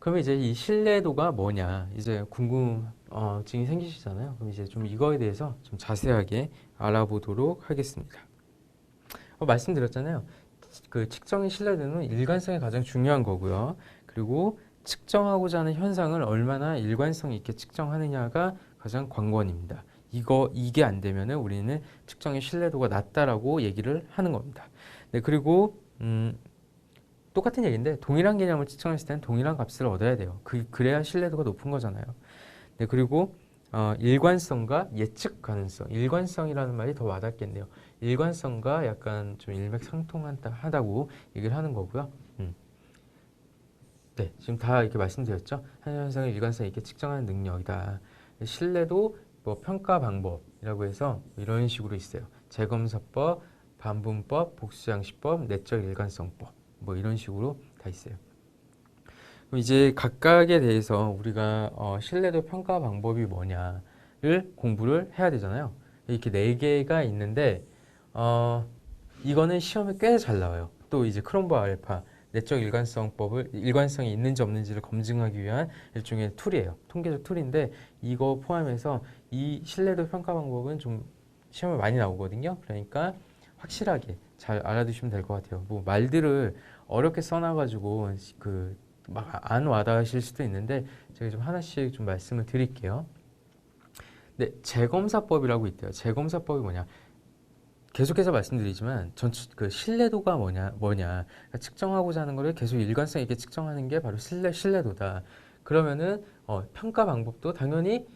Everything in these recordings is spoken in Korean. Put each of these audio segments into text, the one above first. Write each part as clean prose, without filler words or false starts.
그러면 이제 이 신뢰도가 뭐냐 이제 궁금증이 생기시잖아요. 그럼 이제 좀 이거에 대해서 좀 자세하게 알아보도록 하겠습니다. 말씀드렸잖아요. 그 측정의 신뢰도는 일관성이 가장 중요한 거고요. 그리고 측정하고자 하는 현상을 얼마나 일관성 있게 측정하느냐가 가장 관건입니다. 이게 안 되면은 우리는 측정의 신뢰도가 낮다라고 얘기를 하는 겁니다. 네, 그리고 똑같은 얘기인데 동일한 개념을 측정했을 때는 동일한 값을 얻어야 돼요. 그래야 신뢰도가 높은 거잖아요. 네, 그리고 일관성과 예측 가능성. 일관성이라는 말이 더 와닿겠네요. 일관성과 약간 좀 일맥상통하다고 얘기를 하는 거고요. 네, 지금 다 이렇게 말씀드렸죠. 한 현상을 일관성 있게 측정하는 능력이다. 신뢰도 뭐 평가 방법이라고 해서 이런 식으로 있어요. 재검사법, 반분법, 복수장치법, 내적 일관성법 뭐 이런 식으로 다 있어요. 그럼 이제 각각에 대해서 우리가 신뢰도 평가 방법이 뭐냐를 공부를 해야 되잖아요. 이렇게 네 개가 있는데 이거는 시험에 꽤 잘 나와요. 또 이제 크롬바 알파 내적 일관성이 있는지 없는지를 검증하기 위한 일종의 툴이에요. 통계적 툴인데 이거 포함해서 이 신뢰도 평가 방법은 좀 시험에 많이 나오거든요. 그러니까 확실하게 잘 알아두시면 될 것 같아요. 뭐 말들을 어렵게 써놔가지고 그 막 안 와닿으실 수도 있는데 제가 좀 하나씩 좀 말씀을 드릴게요. 네, 재검사법이라고 있대요. 재검사법이 뭐냐? 계속해서 말씀드리지만 그 신뢰도가 뭐냐 그러니까 측정하고자 하는 거를 계속 일관성 있게 측정하는 게 바로 신뢰도다. 그러면은 평가 방법도 당연히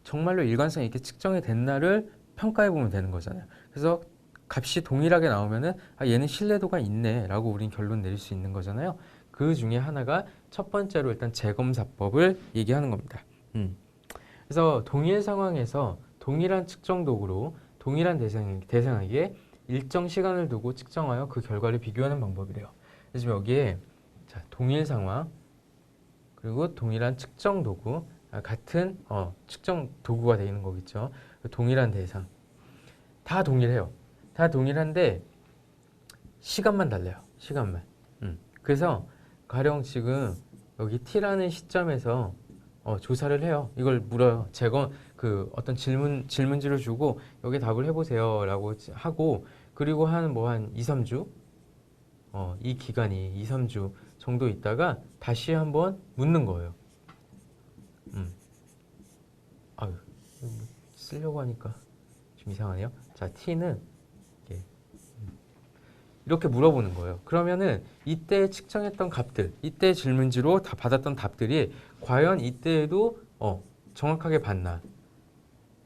정말로 일관성 있게 측정이 됐나를 평가해 보면 되는 거잖아요. 그래서 값이 동일하게 나오면은 얘는 신뢰도가 있네라고 우린 결론 내릴 수 있는 거잖아요. 그 중에 하나가 첫 번째로 일단 재검사법을 얘기하는 겁니다. 그래서 동일 상황에서 동일한 측정 도구로 동일한 대상에게 일정 시간을 두고 측정하여 그 결과를 비교하는 방법이래요. 그래서 여기에 자, 동일 상황 그리고 동일한 측정 도구 같은 측정 도구가 되는 거겠죠. 동일한 대상 다 동일해요. 다 동일한데 시간만 달라요. 시간만. 그래서 가령 지금 여기 T라는 시점에서 조사를 해요. 이걸 물어요. 그 어떤 질문지를 주고 여기 답을 해보세요라고 하고 그리고 한 2, 3주 이 기간이 2, 3주 정도 있다가 다시 한번 묻는 거예요. 아유 쓰려고 하니까 좀 이상하네요. 자, T는 이렇게 물어보는 거예요. 그러면은 이때 측정했던 값들, 이때 질문지로 다 받았던 답들이 과연 이때에도 정확하게 봤나?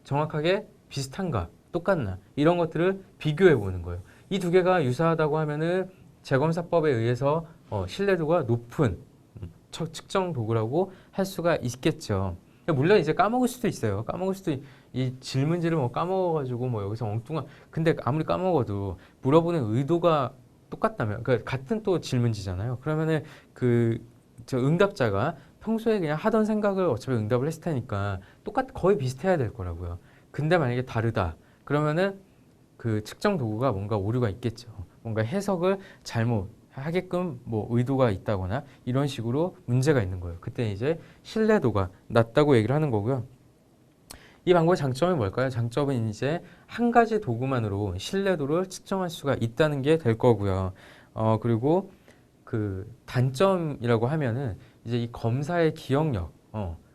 정확하게 비슷한가? 똑같나? 이런 것들을 비교해 보는 거예요. 이 두 개가 유사하다고 하면은 재검사법에 의해서 신뢰도가 높은 측정 도구라고 할 수가 있겠죠. 물론 이제 까먹을 수도 있어요. 이 질문지를 뭐 까먹어가지고 뭐 여기서 근데 아무리 까먹어도 물어보는 의도가 똑같다면, 그러니까 같은 또 질문지잖아요. 그러면은 저 응답자가 평소에 그냥 하던 생각을 어차피 응답을 했을 테니까 거의 비슷해야 될 거라고요. 근데 만약에 다르다. 그러면은 그 측정 도구가 뭔가 오류가 있겠죠. 뭔가 해석을 잘못 하게끔 뭐 의도가 있다거나 이런 식으로 문제가 있는 거예요. 그때 이제 신뢰도가 낮다고 얘기를 하는 거고요. 이 방법의 장점이 뭘까요? 장점은 이제 한 가지 도구만으로 신뢰도를 측정할 수가 있다는 게 될 거고요. 그리고 그 단점이라고 하면은 이제 이 검사의 기억력,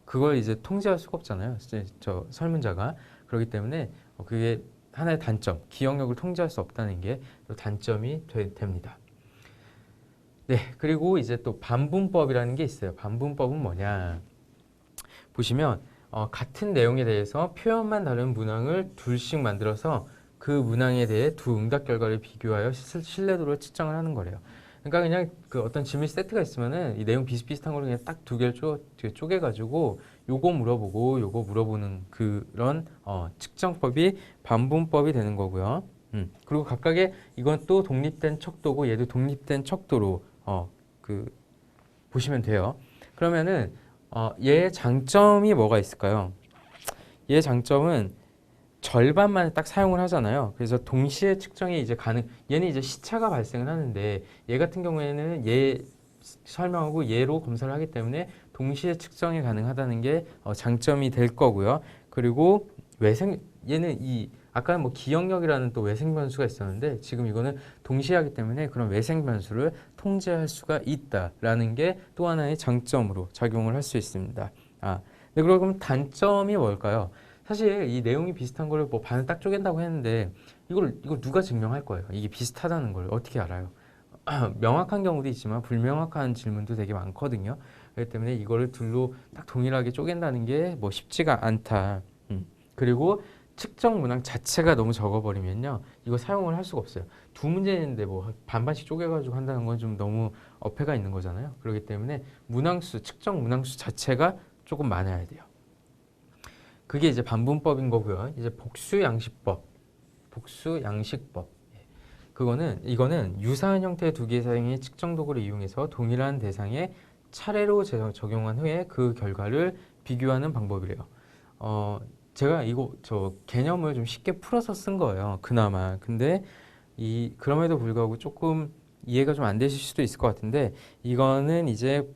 그걸 이제 통제할 수가 없잖아요. 이제 저 설문자가. 그렇기 때문에 그게 하나의 단점, 기억력을 통제할 수 없다는 게 또 단점이 됩니다. 네, 그리고 이제 또 반분법이라는 게 있어요. 반분법은 뭐냐? 보시면 같은 내용에 대해서 표현만 다른 문항을 둘씩 만들어서 그 문항에 대해 두 응답 결과를 비교하여 신뢰도를 측정을 하는 거래요. 그러니까 그냥 그 어떤 질문 세트가 있으면은 이 내용 비슷비슷한 걸 그냥 딱 두 개를 쪼개가지고 요거 물어보고 요거 물어보는 그런 측정법이 반분법이 되는 거고요. 그리고 각각의 이건 또 독립된 척도고 얘도 독립된 척도로 보시면 돼요. 그러면은 얘의 장점이 뭐가 있을까요? 얘의 장점은 절반만 딱 사용을 하잖아요. 그래서 동시에 측정이 이제 얘는 이제 시차가 발생을 하는데 얘 같은 경우에는 얘 설명하고 예로 검사를 하기 때문에 동시에 측정이 가능하다는 게 장점이 될 거고요. 그리고 얘는 아까는 뭐 기억력이라는 또 외생 변수가 있었는데 지금 이거는 동시에 하기 때문에 그런 외생 변수를 통제할 수가 있다라는 게 또 하나의 장점으로 작용을 할 수 있습니다. 네, 그럼 단점이 뭘까요? 사실 이 내용이 비슷한 걸 뭐 반을 딱 쪼갠다고 했는데 이걸 누가 증명할 거예요? 이게 비슷하다는 걸 어떻게 알아요? 명확한 경우도 있지만 불명확한 질문도 되게 많거든요. 그렇기 때문에 이거를 둘로 딱 동일하게 쪼갠다는 게 뭐 쉽지가 않다. 그리고 측정 문항 자체가 너무 적어버리면요, 이거 사용을 할 수가 없어요. 두 문제인데 뭐 반반씩 쪼개가지고 한다는 건 좀 너무 어폐가 있는 거잖아요. 그렇기 때문에 측정 문항수 자체가 조금 많아야 돼요. 그게 이제 반분법인 거고요. 이제 복수양식법. 이거는 유사한 형태의 두 개의 사형의 측정 도구를 이용해서 동일한 대상에 차례로 적용한 후에 그 결과를 비교하는 방법이래요. 제가 저 개념을 좀 쉽게 풀어서 쓴 거예요. 그나마. 근데 그럼에도 불구하고 조금 이해가 좀 안 되실 수도 있을 것 같은데, 이거는 이제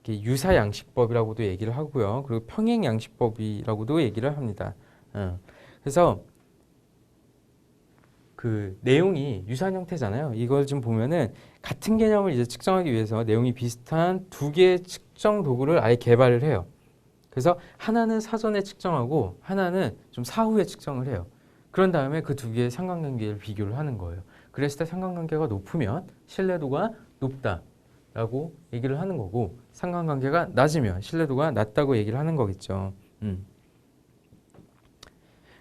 유사양식법이라고도 얘기를 하고요. 그리고 평행양식법이라고도 얘기를 합니다. 그래서 그 내용이 유사한 형태잖아요. 이걸 좀 보면은 같은 개념을 이제 측정하기 위해서 내용이 비슷한 두 개의 측정 도구를 아예 개발을 해요. 그래서 하나는 사전에 측정하고 하나는 좀 사후에 측정을 해요. 그런 다음에 그 두 개의 상관관계를 비교를 하는 거예요. 그랬을 때 상관관계가 높으면 신뢰도가 높다라고 얘기를 하는 거고, 상관관계가 낮으면 신뢰도가 낮다고 얘기를 하는 거겠죠.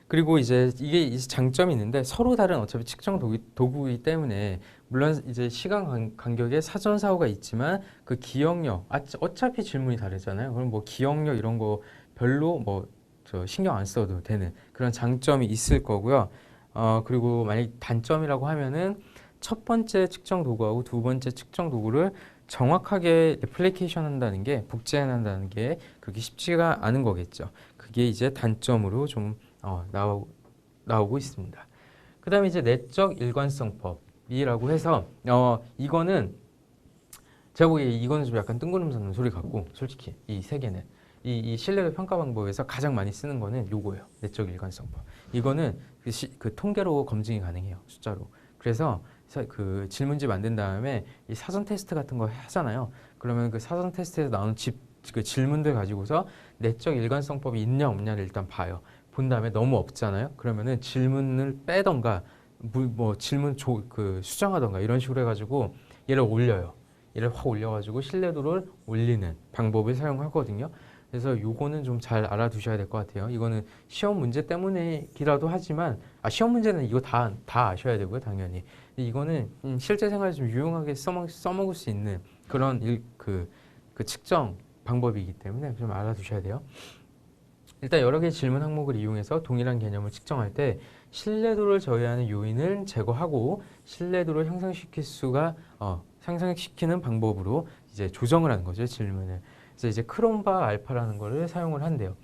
그리고 이제 이게 장점이 있는데, 서로 다른 어차피 측정 도구이기 때문에 물론 이제 시간 간격에 사전 사후가 있지만 그 기억력, 어차피 질문이 다르잖아요. 그럼 뭐 기억력 이런 거 별로 뭐 저 신경 안 써도 되는 그런 장점이 있을 거고요. 그리고 만약 단점이라고 하면은 첫 번째 측정 도구하고 두 번째 측정 도구를 정확하게 레플리케이션 한다는 게, 복제한다는 게 그렇게 쉽지가 않은 거겠죠. 그게 이제 단점으로 좀 나오고 있습니다. 그 다음에 이제 내적 일관성법이라고 해서 이거는 제가 보기에 이거는 좀 약간 뜬구름 잡는 소리 같고, 솔직히 이 세 개는 이 신뢰도 평가 방법에서 가장 많이 쓰는 거는 요거예요. 내적 일관성법. 이거는 그 통계로 검증이 가능해요. 숫자로. 그래서 그 질문지 만든 다음에 이 사전 테스트 같은 거 하잖아요. 그러면 그 사전 테스트에서 나오는 그 질문들 가지고서 내적 일관성법이 있냐 없냐를 일단 봐요. 본 다음에 너무 없잖아요. 그러면은 질문을 빼던가 뭐 질문 수정하던가 이런 식으로 해가지고 얘를 올려요. 얘를 확 올려가지고 신뢰도를 올리는 방법을 사용하거든요. 그래서 요거는 좀 잘 알아두셔야 될 것 같아요. 이거는 시험 문제 때문이기라도 하지만, 시험 문제는 이거 다 아셔야 되고요, 당연히. 이거는 실제 생활에 좀 유용하게 써먹을 수 있는 그런 그 측정 방법이기 때문에 좀 알아두셔야 돼요. 일단 여러 개의 질문 항목을 이용해서 동일한 개념을 측정할 때 신뢰도를 저해하는 요인을 제거하고 신뢰도를 향상시키는 방법으로 이제 조정을 하는 거죠, 질문을. 그래서 이제 크롬바 알파라는 거를 사용을 한대요.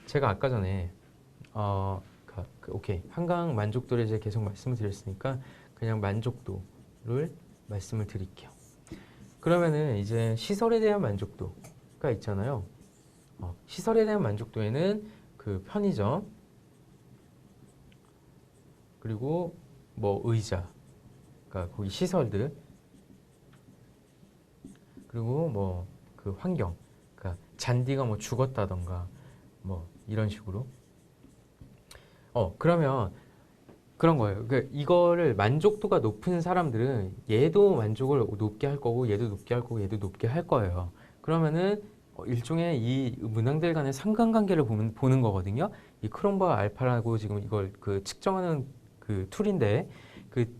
제가 아까 전에 오케이, 한강 만족도를 이제 계속 말씀을 드렸으니까 그냥 만족도를 말씀을 드릴게요. 그러면은 이제 시설에 대한 만족도가 있잖아요. 시설에 대한 만족도에는 그 편의점, 그리고 뭐 의자, 그러니까 거기 시설들, 그리고 뭐 그 환경, 그러니까 잔디가 뭐 죽었다던가 뭐 이런 식으로. 그러면 그런 거예요. 이거를 만족도가 높은 사람들은 얘도 만족을 높게 할 거고, 얘도 높게 할 거고, 얘도 높게 할 거예요. 그러면은 일종의 이 문항들 간의 상관관계를 보는 거거든요. 이 크롬바 알파라고 지금 이걸 측정하는 그 툴인데,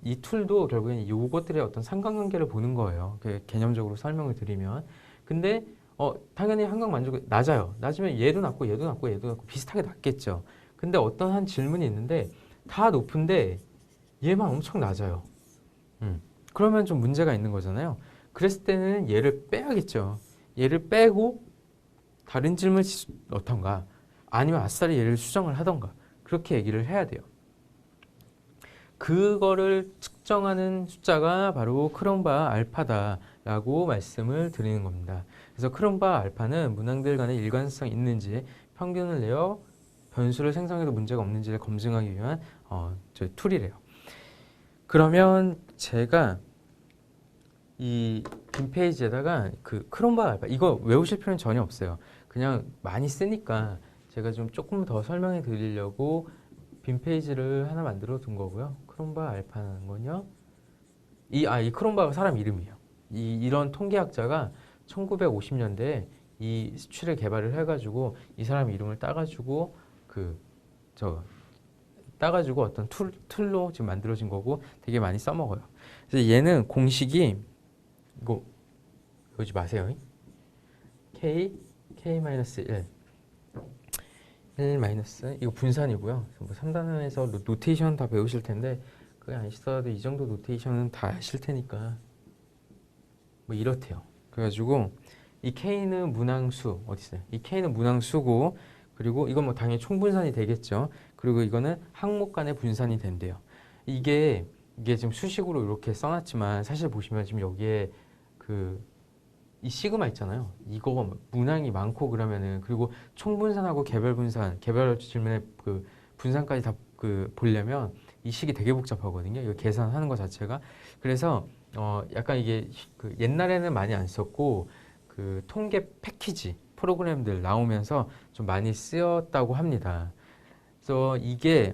이 툴도 결국엔 이것들의 어떤 상관관계를 보는 거예요. 개념적으로 설명을 드리면. 근데 당연히 한강 만족이 낮아요. 낮으면 얘도 낮고 얘도 낮고 얘도 낮고 비슷하게 낮겠죠. 근데 어떤 한 질문이 있는데 다 높은데 얘만 엄청 낮아요. 그러면 좀 문제가 있는 거잖아요. 그랬을 때는 얘를 빼야겠죠. 얘를 빼고 다른 질문을 넣던가 아니면 아싸리 얘를 수정을 하던가 그렇게 얘기를 해야 돼요. 그거를 측정하는 숫자가 바로 크롬바 알파다라고 말씀을 드리는 겁니다. 그래서 크롬바 알파는 문항들 간의 일관성이 있는지 평균을 내어 변수를 생성해도 문제가 없는지를 검증하기 위한 저희 툴이래요. 그러면 제가 이 빈 페이지에다가 그 크롬바 알파 이거 외우실 필요는 전혀 없어요. 그냥 많이 쓰니까 제가 좀 조금 더 설명해 드리려고 빈 페이지를 하나 만들어 둔 거고요. 크롬바 알파라는 건요. 이 크롬바가 사람 이름이에요. 이런 통계학자가 1950년대에 이 수치를 개발을 해가지고 이 사람 이름을 따가지고 따가지고 어떤 툴로 지금 만들어진 거고 되게 많이 써먹어요. 그래서 얘는 공식이 이거 외우지 마세요. K-1 1 이거 분산이고요. 뭐 3단원에서 노테이션 다 배우실 텐데 그게 아시더라도 이 정도 노테이션은 다 아실 테니까 뭐 이렇대요. 그래가지고 이 K는 문항수 어디 있어요? 이 K는 문항수고 그리고 이건 뭐 당연히 총분산이 되겠죠. 그리고 이거는 항목 간의 분산이 된대요. 이게 지금 수식으로 이렇게 써놨지만 사실 보시면 지금 여기에 이 시그마 있잖아요. 이거 문항이 많고 그러면은 그리고 총분산하고 개별분산, 개별 질문의 그 분산까지 다 보려면 이 식이 되게 복잡하거든요. 이거 계산하는 것 자체가. 그래서 약간 이게 옛날에는 많이 안 썼고 그 통계 패키지 프로그램들 나오면서 좀 많이 쓰였다고 합니다. 그래서 이게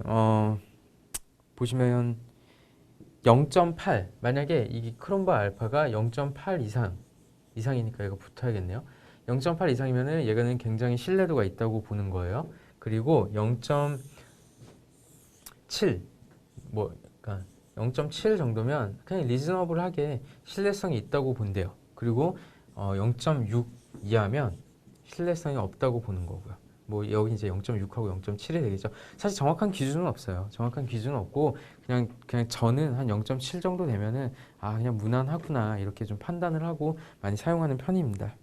보시면 0.8 만약에 이 크롬바 알파가 0.8 이상이니까 이거 붙어야겠네요. 0.8 이상이면은 얘가는 굉장히 신뢰도가 있다고 보는 거예요. 그리고 0.7 그러니까 0.7 정도면 그냥 리즈너블하게 신뢰성이 있다고 본대요. 그리고 0.6 이하면 신뢰성이 없다고 보는 거고요. 뭐 여기 이제 0.6하고 0.7이 되겠죠. 사실 정확한 기준은 없어요. 정확한 기준은 없고 그냥 저는 한 0.7 정도 되면은 그냥 무난하구나 이렇게 좀 판단을 하고 많이 사용하는 편입니다.